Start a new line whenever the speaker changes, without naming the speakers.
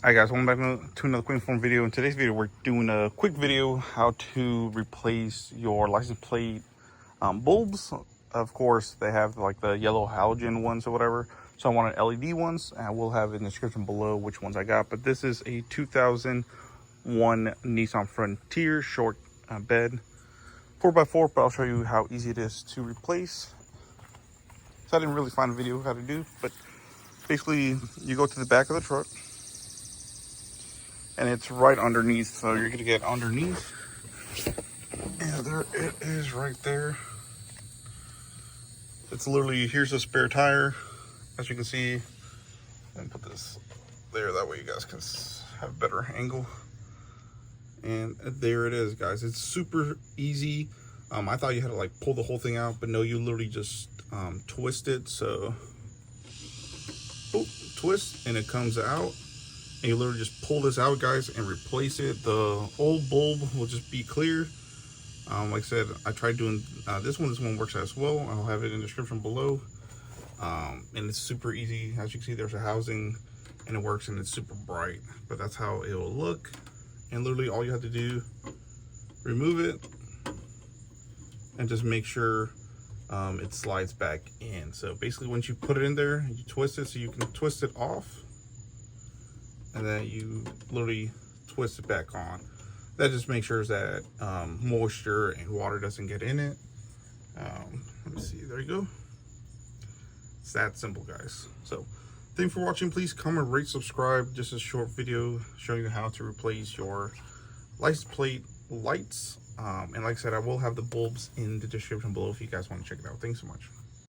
Hi guys, welcome back to another quick inform video. In today's video, we're doing a quick video how to replace your license plate bulbs. Of course, they have like the yellow halogen ones or whatever. So I wanted LED ones, and we'll have in the description below which ones I got. But this is a 2001 Nissan Frontier short bed 4x4, but I'll show you how easy it is to replace. So I didn't really find a video how to do, but basically you go to the back of the truck, and it's right underneath, so you're gonna get underneath, and there it is right there. It's literally, here's a spare tire, as you can see. And put this there, that way you guys can have a better angle. And there it is, guys. It's super easy. I thought you had to like pull the whole thing out, but no, you literally just twist it. So boop, twist, and it comes out. And you literally just pull this out, guys, and replace it. The old bulb will just be clear. Like I said, I tried doing this one. This one works as well. I'll have it in the description below. And it's super easy. As you can see, there's a housing, and it works, and it's super bright. But that's how it will look. And literally, all you have to do, remove it, and just make sure it slides back in. So basically, once you put it in there, you twist it so you can twist it off. And then you literally twist it back on. That just makes sure that moisture and water doesn't get in it. Let me see, there you go. It's that simple, guys. So thanks for watching. Please comment, rate, subscribe. Just a short video showing you how to replace your license plate lights. And like I said, I will have the bulbs in the description below if you guys want to check it out. Thanks so much.